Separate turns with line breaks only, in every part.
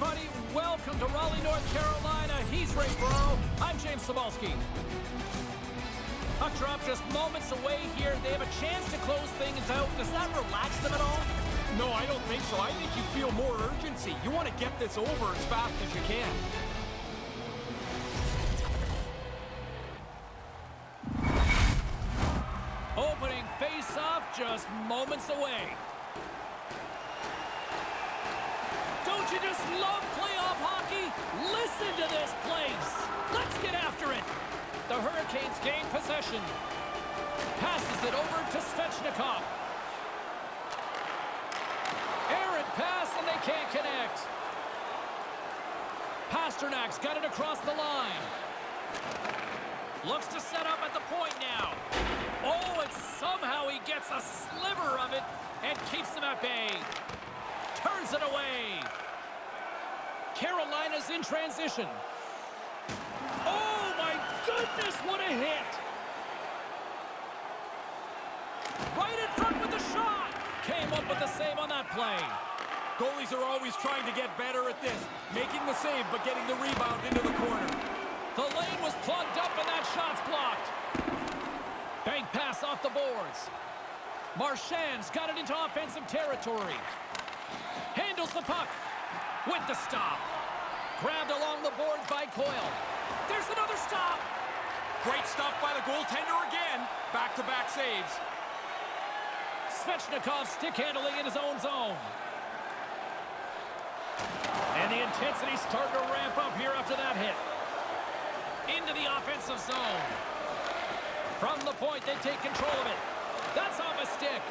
everybody. Welcome to Raleigh, North Carolina. He's Ray Burrow. I'm James Cebulski. Puck drop just moments away here. They have a chance to close things out. Does that relax them at all?
No, I don't think so. I think you feel more urgency. You want to get this over as fast as you can.
Opening face-off just moments away. Don't you just love playoff hockey? Listen to this place. Let's get after it. The Hurricanes gain possession. Passes it over to Svechnikov. Errant pass, and they can't connect. Pasternak's got it across the line. Looks to set up at the point now. Oh, and somehow he gets a sliver of it and keeps them at bay. Turns it away. Carolina's in transition. Oh, my goodness, what a hit. Right in front with the shot. Came up with the save on that play.
Goalies are always trying to get better at this. Making the save, but getting the rebound into the corner.
The lane was plugged up and that shot's blocked. Bank pass off the boards. Marchand's got it into offensive territory. Handles the puck with the stop. Grabbed along the boards by Coyle. There's another stop.
Great stuff by the goaltender again. Back-to-back saves.
Svechnikov stick handling in his own zone. And the intensity's starting to ramp up here after that hit. Into the offensive zone. From the point, they take control of it. That's off a stick.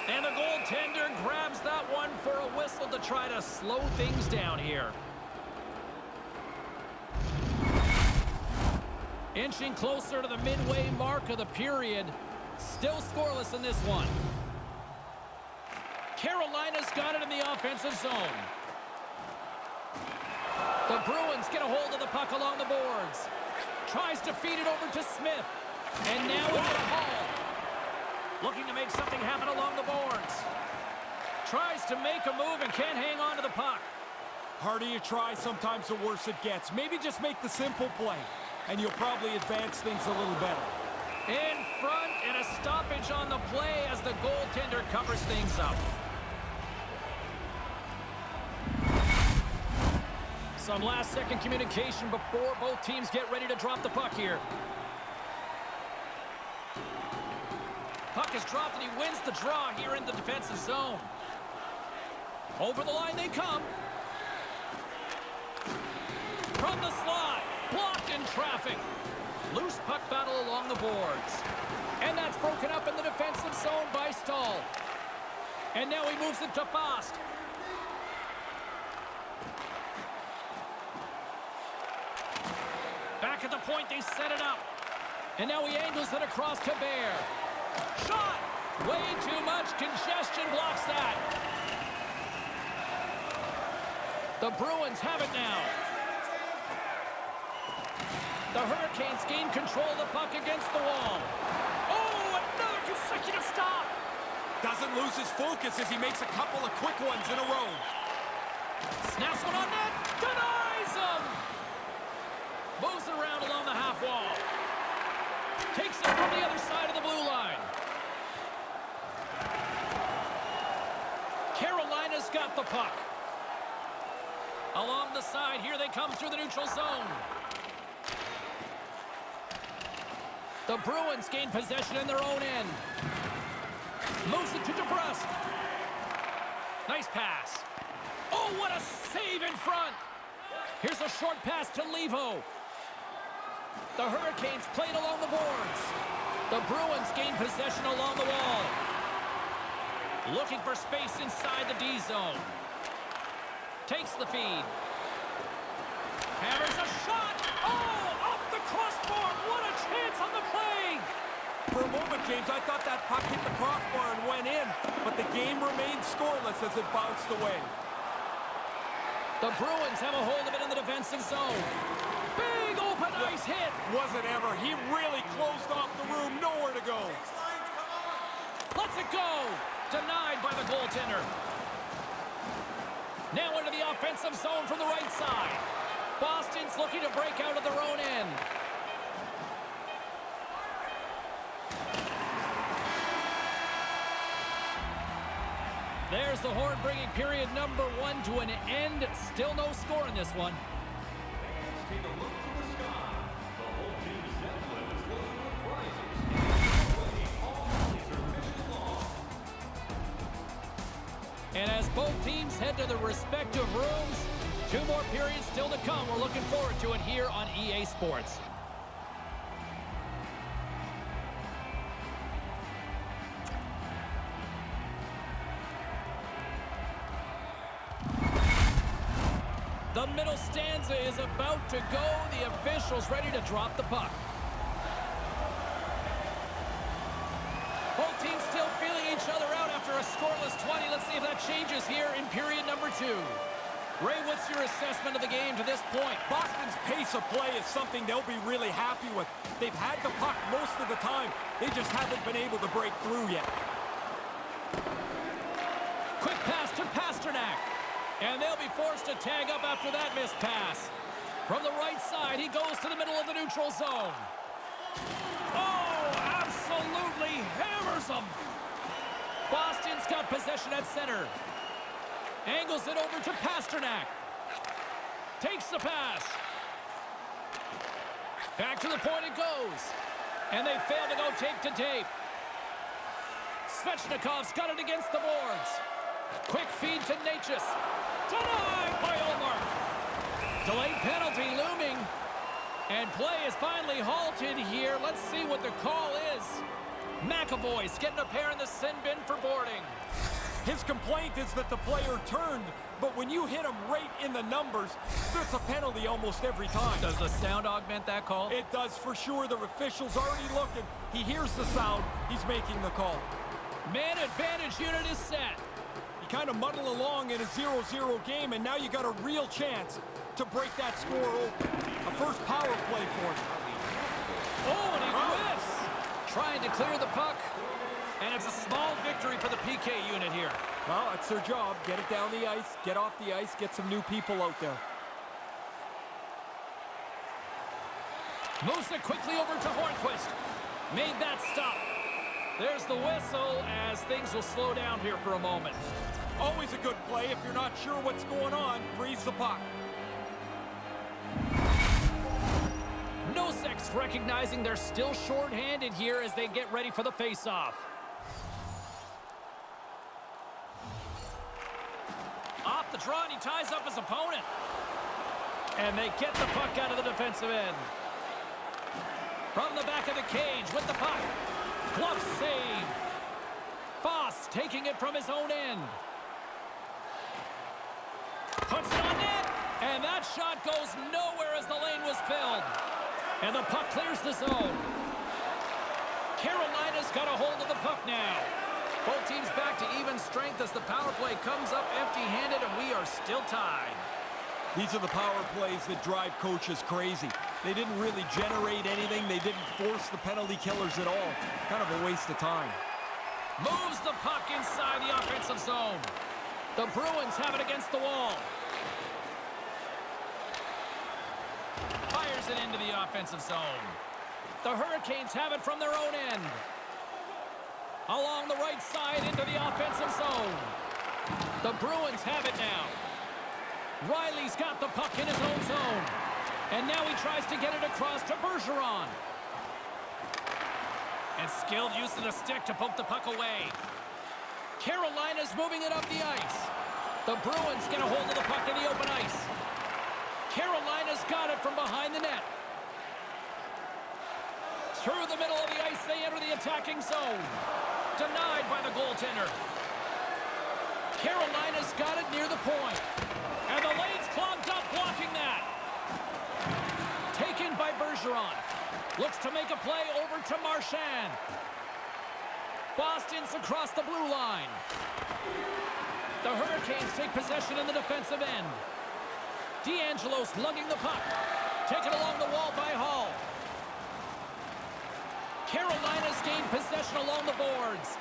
And the goaltender grabs that one for a whistle to try to slow things down here. Inching closer to the midway mark of the period. Still scoreless in this one. Carolina's got it in the offensive zone. The Bruins get a hold of the puck along the boards. Tries to feed it over to Smith. And now it's a Hall. Looking to make something happen along the boards. Tries to make a move and can't hang on to the puck.
Harder you try, sometimes the worse it gets. Maybe just make the simple play, and you'll probably advance things a little better.
In front, and a stoppage on the play as the goaltender covers things up. Some last-second communication before both teams get ready to drop the puck here. Puck is dropped, and he wins the draw here in the defensive zone. Over the line they come. From the slot, blocked in traffic. Loose puck battle along the boards. And that's broken up in the defensive zone by Stahl. And now he moves it to Fast. Back at the point, they set it up. And now he angles it across to Bear. Shot! Way too much congestion blocks that. The Bruins have it now. The Hurricanes gain control of the puck against the wall. Oh, another consecutive stop.
Doesn't lose his focus as he makes a couple of quick ones in a row.
Snaps one on net. Denies him. Moves it around along the half wall. Takes it from the other side of the blue line. Carolina's got the puck. Along the side, here they come through the neutral zone. The Bruins gain possession in their own end. Moves it to DeBrusque. Nice pass. Oh, what a save in front. Here's a short pass to Levo. The Hurricanes played along the boards. The Bruins gain possession along the wall. Looking for space inside the D zone. Takes the feed. Hammers a shot. Oh, off the crossbar. What a chance on the play.
For a moment, James, I thought that puck hit the crossbar and went in, but the game remained scoreless as it bounced away.
The Bruins have a hold of it in the defensive zone. Big open ice hit.
Wasn't ever. He really closed off the room. Nowhere to go.
Lets it go. Denied by the goaltender. Now into the offensive zone from the right side. Boston's looking to break out of their own end. There's the horn bringing period number 1 to an end. Still no score in this one.
Take a look to the sky. The whole team's deadlift is loaded with prizes. All rallies are mission long.
And as both teams head to their respective rooms, 2 more periods still to come. We're looking forward to it here on EA Sports. The middle stanza is about to go. The officials ready to drop the puck. Both teams still feeling each other out after a scoreless 20. Let's see if that changes here in period number 2. Ray, what's your assessment of the game to this point?
Boston's pace of play is something they'll be really happy with. They've had the puck most of the time. They just haven't been able to break through yet.
Quick pass to Pasternak. And they'll be forced to tag up after that missed pass. From the right side, he goes to the middle of the neutral zone. Oh, absolutely hammers him. Boston's got possession at center. Angles it over to Pasternak. Takes the pass. Back to the point it goes. And they fail to go tape to tape. Svechnikov's got it against the boards. Quick feed to Natchez. Denied by Omar. Delayed penalty looming. And play is finally halted here. Let's see what the call is. McAvoy's getting a pair in the sin bin for boarding.
His complaint is that the player turned, but when you hit him right in the numbers, there's a penalty almost every time.
Does the sound augment that call?
It does for sure. The official's already looking. He hears the sound. He's making the call.
Man advantage unit is set.
You kind of muddle along in a 0-0 game, and now you got a real chance to break that score open. A first power play for him.
Oh, and he whiffs. Trying to clear the puck. And it's a small victory for the PK unit here.
Well, that's their job. Get it down the ice, get off the ice, get some new people out there.
Moves it quickly over to Hornquist. Made that stop. There's the whistle as things will slow down here for a moment.
Always a good play. If you're not sure what's going on, freeze the puck.
Nosek's recognizing they're still short-handed here as they get ready for the face-off. Off the draw, and he ties up his opponent. And they get the puck out of the defensive end. From the back of the cage with the puck. Glove save. Foss taking it from his own end. Puts it on net. And that shot goes nowhere as the lane was filled. And the puck clears the zone. Carolina's got a hold of the puck now. Both teams back to even strength as the power play comes up empty-handed, and we are still tied.
These are the power plays that drive coaches crazy. They didn't really generate anything. They didn't force the penalty killers at all. Kind of a waste of time.
Moves the puck inside the offensive zone. The Bruins have it against the wall. Fires it into the offensive zone. The Hurricanes have it from their own end. Along the right side into the offensive zone. The Bruins have it now. Riley's got the puck in his own zone. And now he tries to get it across to Bergeron. And skilled use of the stick to poke the puck away. Carolina's moving it up the ice. The Bruins get a hold of the puck in the open ice. Carolina's got it from behind the net. Through the middle of the ice, they enter the attacking zone. Denied by the goaltender. Carolina's got it near the point. And the lane's clogged up, blocking that. Taken by Bergeron. Looks to make a play over to Marchand. Boston's across the blue line. The Hurricanes take possession in the defensive end. D'Angelo's lugging the puck. Taken along the wall by Hall. Carolina's gained possession along the boards.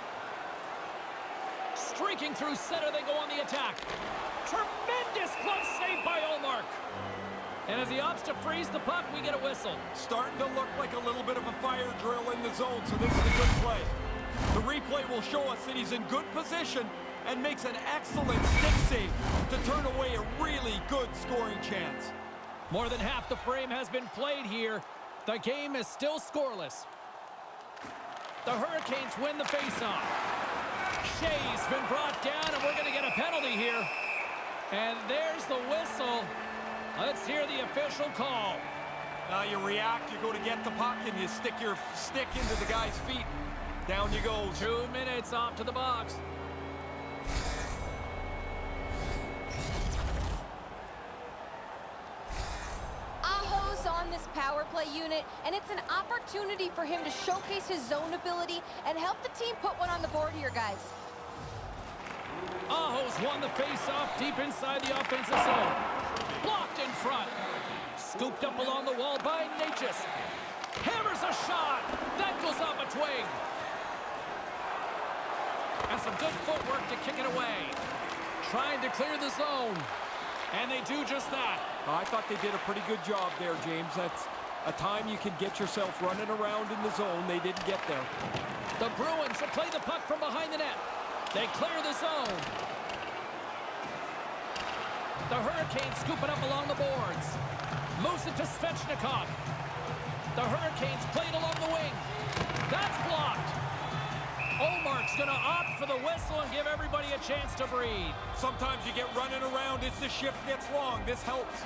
Streaking through center, they go on the attack. Tremendous glove save by Ullmark. And as he opts to freeze the puck, we get a whistle.
Starting to look like a little bit of a fire drill in the zone, so this is a good play. The replay will show us that he's in good position and makes an excellent stick save to turn away a really good scoring chance.
More than half the frame has been played here. The game is still scoreless. The Hurricanes win the faceoff. Shea's been brought down, and we're going to get a penalty here. And there's the whistle. Let's hear the official call.
You react, you go to get the puck, and you stick your stick into the guy's feet. Down you go.
2 minutes off to the box.
Aho's on this power play unit, and it's an opportunity for him to showcase his zone ability and help the team put one on the board here, guys.
Aho's won the face-off deep inside the offensive zone. Blocked in front. Scooped up along the wall by Natchez. Hammers a shot. That goes off a twig. And some good footwork to kick it away. Trying to clear the zone. And they do just that.
I thought they did a pretty good job there, James. That's a time you can get yourself running around in the zone. They didn't get there.
The Bruins will play the puck from behind the net. They clear the zone. The Hurricanes scoop it up along the boards. Moves it to Svechnikov. The Hurricanes play it along the wing. That's blocked. Ullmark's going to opt for the whistle and give everybody a chance to breathe.
Sometimes you get running around as the shift gets long. This helps.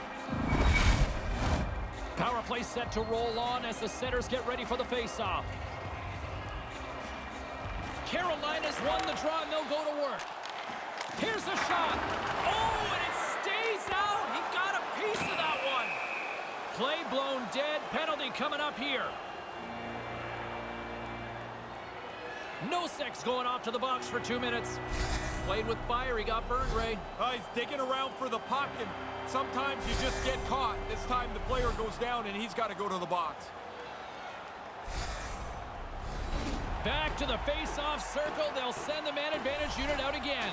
Power play set to roll on as the setters get ready for the faceoff. Carolina's won the draw and they'll go to work. Here's a shot. Oh, and it stays out. He got a piece of that one. Play blown dead. Penalty coming up here. Nosek's going off to the box for 2 minutes. Played with fire. He got burned, Ray.
He's digging around for the puck, and sometimes you just get caught. This time the player goes down, and he's got to go to the box.
Back to the face-off circle. They'll send the man advantage unit out again.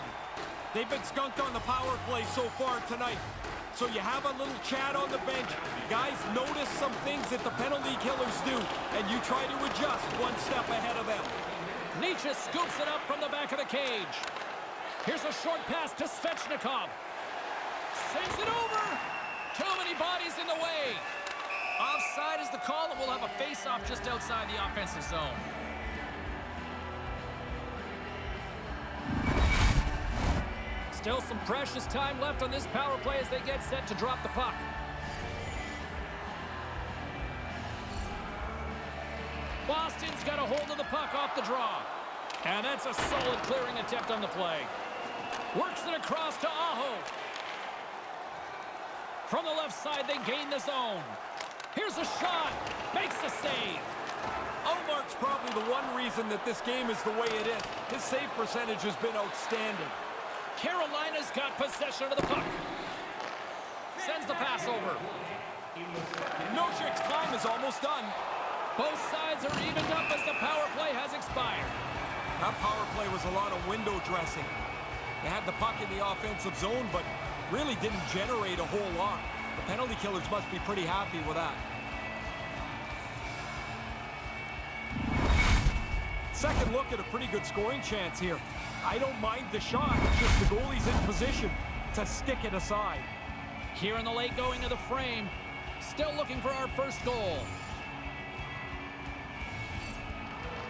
They've been skunked on the power play so far tonight. So you have a little chat on the bench. Guys, notice some things that the penalty killers do, and you try to adjust one step ahead of them.
Natchez scoops it up from the back of the cage. Here's a short pass to Svechnikov. Sends it over. Too many bodies in the way. Offside is the call, and we'll have a face-off just outside the offensive zone. Still some precious time left on this power play as they get set to drop the puck. Boston's got a hold of the puck off the draw. And that's a solid clearing attempt on the play. Works it across to Aho. From the left side, they gain the zone. Here's a shot. Makes the save.
Ullmark's probably the one reason that this game is the way it is. His save percentage has been outstanding.
Carolina's got possession of the puck. Sends the pass over.
Nosek's time is almost done.
Both sides are evened up as the power play has expired.
That power play was a lot of window dressing. They had the puck in the offensive zone, but really didn't generate a whole lot. The penalty killers must be pretty happy with that. Second look at a pretty good scoring chance here. I don't mind the shot, it's just the goalie's in position to stick it aside.
Here in the late going of the frame, still looking for our first goal.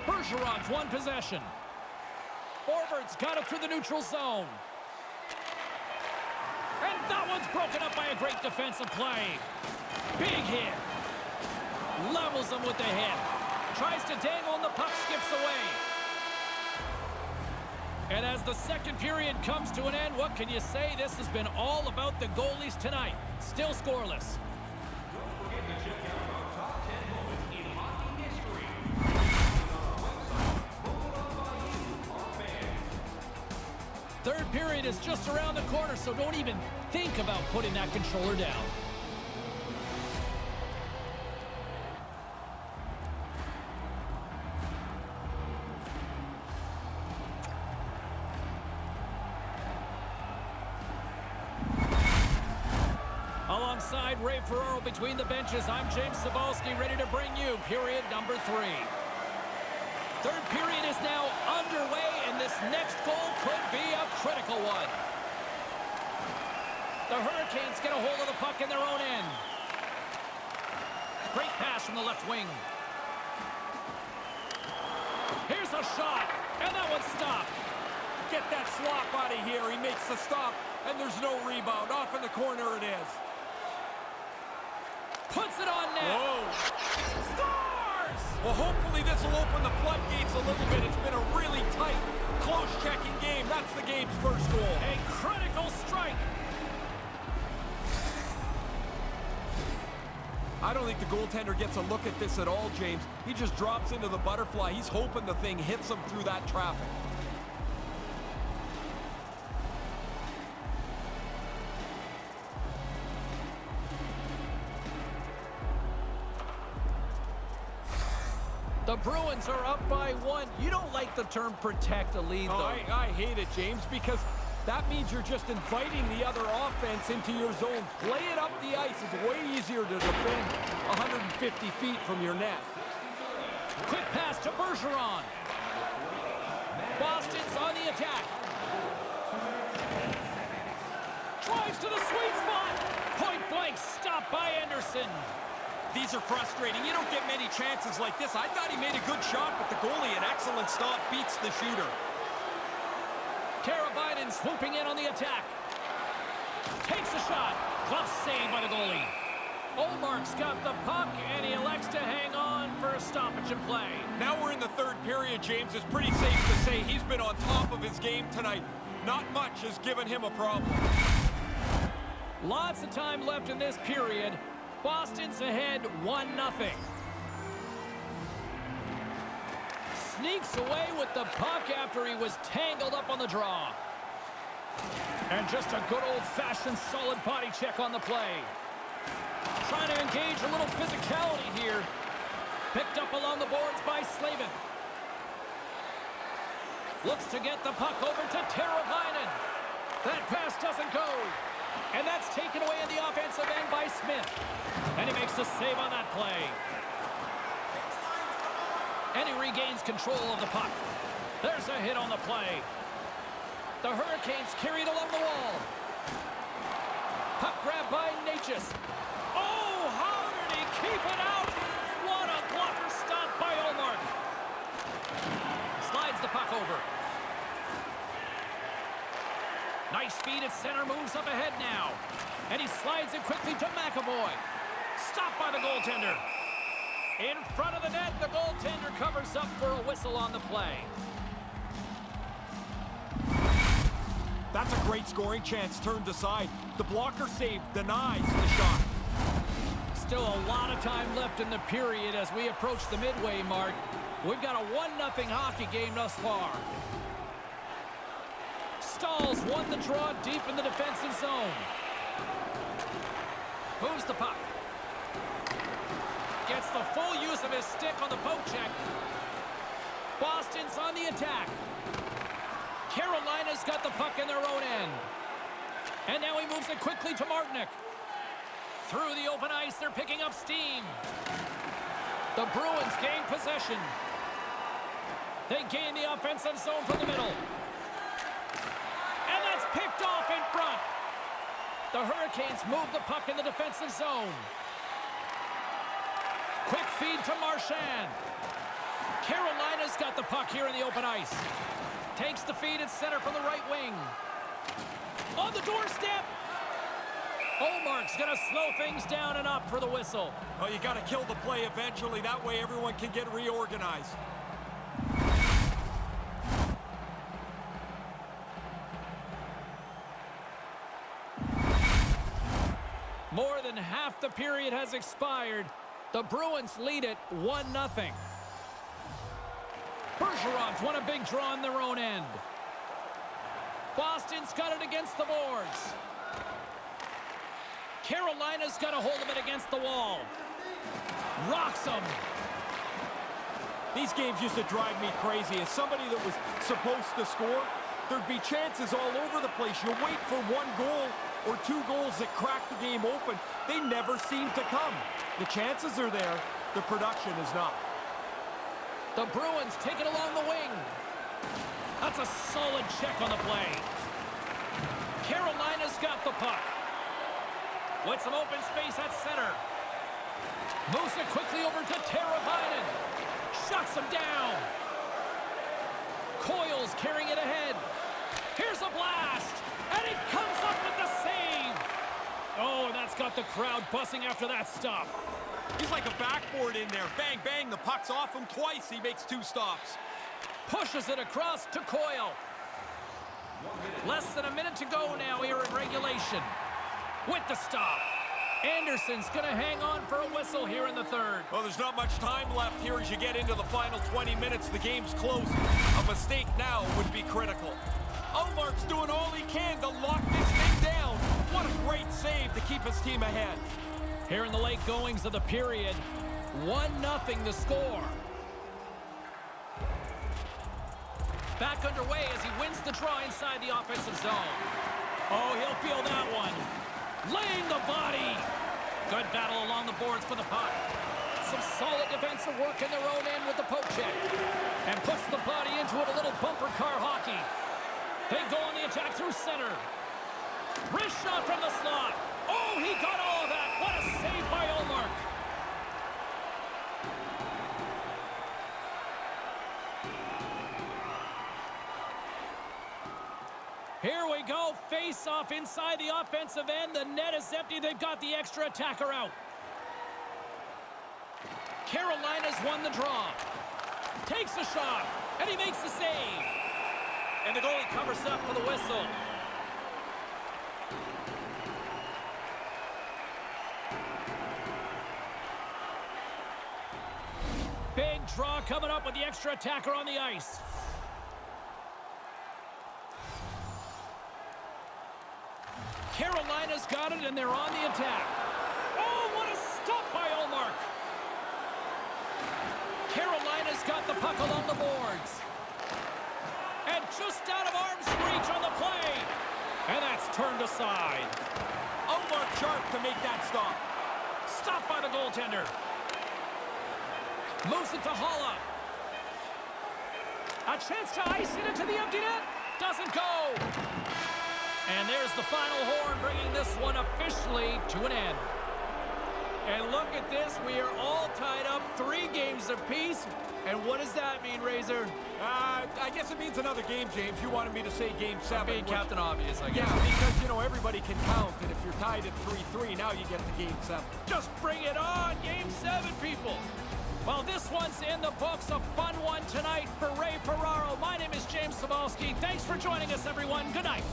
Bergeron's won possession. Forward's got it through the neutral zone. And that one's broken up by a great defensive play. Big hit. Levels him with the hit. Tries to dangle and the puck skips away. And as the second period comes to an end, what can you say? This has been all about the goalies tonight. Still scoreless.
Don't forget to check out our top 10 moments in hockey history. Voted on by you, our fans.
Third period is just around the corner, so don't even think about putting that controller down. alongside Ray Ferraro between the benches. I'm James Cebulski, ready to bring you period number 3. Third period is now underway, and this next goal could be a critical one. The Hurricanes get a hold of the puck in their own end. Great pass from the left wing. Here's a shot, and that one's stopped.
Get that slop out of here. He makes the stop, and there's no rebound. Off in the corner it is.
Puts it on net.
Whoa.
Scores!
Well, hopefully this will open the floodgates a little bit. It's been a really tight, close checking game. That's the game's first goal.
A critical strike.
I don't think the goaltender gets a look at this at all, James. He just drops into the butterfly. He's hoping the thing hits him through that traffic.
The Bruins are up by 1. You don't like the term protect a lead,
Oh,
though.
I hate it, James, because that means you're just inviting the other offense into your zone. Play it up the ice. It's way easier to defend 150 feet from your net.
Quick pass to Bergeron. Boston's on the attack. Drives to the sweet spot. Point blank, stopped by Anderson.
These are frustrating. You don't get many chances like this. I thought he made a good shot, but the goalie, an excellent stop, beats the shooter.
Teravainen swooping in on the attack. Takes a shot. Glove save by the goalie. Olmark's got the puck, and he elects to hang on for a stoppage in play.
Now we're in the third period, James. It's pretty safe to say he's been on top of his game tonight. Not much has given him a problem.
Lots of time left in this period. Boston's ahead 1-0. Sneaks away with the puck after he was tangled up on the draw. And just a good old-fashioned solid body check on the play. Trying to engage a little physicality here. Picked up along the boards by Slavin. Looks to get the puck over to Teravainen. That pass doesn't go. And that's taken away in the offensive end by Smith. And he makes the save on that play. And he regains control of the puck. There's a hit on the play. The Hurricanes carried along the wall. Puck grab by Natchez. Oh, how did he keep it out? What a blocker stop by Olmark. Slides the puck over. Nice speed at center, moves up ahead now. And he slides it quickly to McAvoy. Stopped by the goaltender. In front of the net, the goaltender covers up for a whistle on the play.
That's a great scoring chance turned aside. The blocker save denies the shot.
Still a lot of time left in the period as we approach the midway mark. We've got a 1-0 hockey game thus far. Stahls won the draw deep in the defensive zone. Moves the puck. Gets the full use of his stick on the poke check. Boston's on the attack. Carolina's got the puck in their own end. And now he moves it quickly to Martinic. Through the open ice, they're picking up steam. The Bruins gain possession. They gain the offensive zone from the middle. And that's picked off in front. The Hurricanes move the puck in the defensive zone. Quick feed to Marchand. Carolina's got the puck here in the open ice. Takes the feed at center from the right wing. On the doorstep. Olmark's going to slow things down and up for the whistle.
Oh, you got to kill the play eventually. That way everyone can get reorganized.
More than half the period has expired. The Bruins lead it 1-0. Bergeron's won a big draw in their own end. Boston's got it against the boards. Carolina's got a hold of it against the wall. Rocks him.
These games used to drive me crazy. As somebody that was supposed to score, there'd be chances all over the place. You wait for one goal or two goals that crack the game open. They never seem to come. The chances are there. The production is not.
The Bruins take it along the wing. That's a solid check on the play. Carolina's got the puck. With some open space at center. Moves it quickly over to Teravainen. Shuts him down. Coyle's carrying it ahead. Here's a blast. And it comes up with the save. Oh, and that's got the crowd buzzing after that stop.
He's like a backboard in there. Bang, bang, the puck's off him twice. He makes two stops.
Pushes it across to Coyle. Less than a minute to go now here in regulation. With the stop. Anderson's going to hang on for a whistle here in the third.
Well, there's not much time left here as you get into the final 20 minutes. The game's close. A mistake now would be critical. Ullmark's doing all he can to lock this thing down. What a great save to keep his team ahead.
Here in the late goings of the period, 1-0 the score. Back underway as he wins the draw inside the offensive zone. Oh, he'll feel that one. Laying the body. Good battle along the boards for the puck. Some solid defensive work in their own end with the poke check. And puts the body into it, a little bumper car hockey. They go on the attack through center. Wrist shot from the slot. Oh, he got all of that. What a save by Ullmark. Here we go. Face off inside the offensive end. The net is empty. They've got the extra attacker out. Carolina's won the draw. Takes a shot. And he makes the save. And the goalie covers up for the whistle. Big draw coming up with the extra attacker on the ice. Carolina's got it, and they're on the attack. Oh, what a stop by Ullmark. Carolina's got the puck along the boards. And just out of arm's reach on the play. And that's turned aside.
Ullmark sharp to make that stop.
Stopped by the goaltender. Moves it to Holla. A chance to ice it into the empty net. Doesn't go. And there's the final horn, bringing this one officially to an end. And look at this. We are all tied up 3 games apiece. And what does that mean, Razor?
I guess it means another game, James. You wanted me to say game 7.
Being Captain Obvious, I guess.
Yeah, because, you know, everybody can count. And if you're tied at 3-3, now you get to game 7.
Just bring it on. Game 7, people. Well, this one's in the books. A fun one tonight for Ray Ferraro. My name is James Cybulski. Thanks for joining us, everyone. Good night.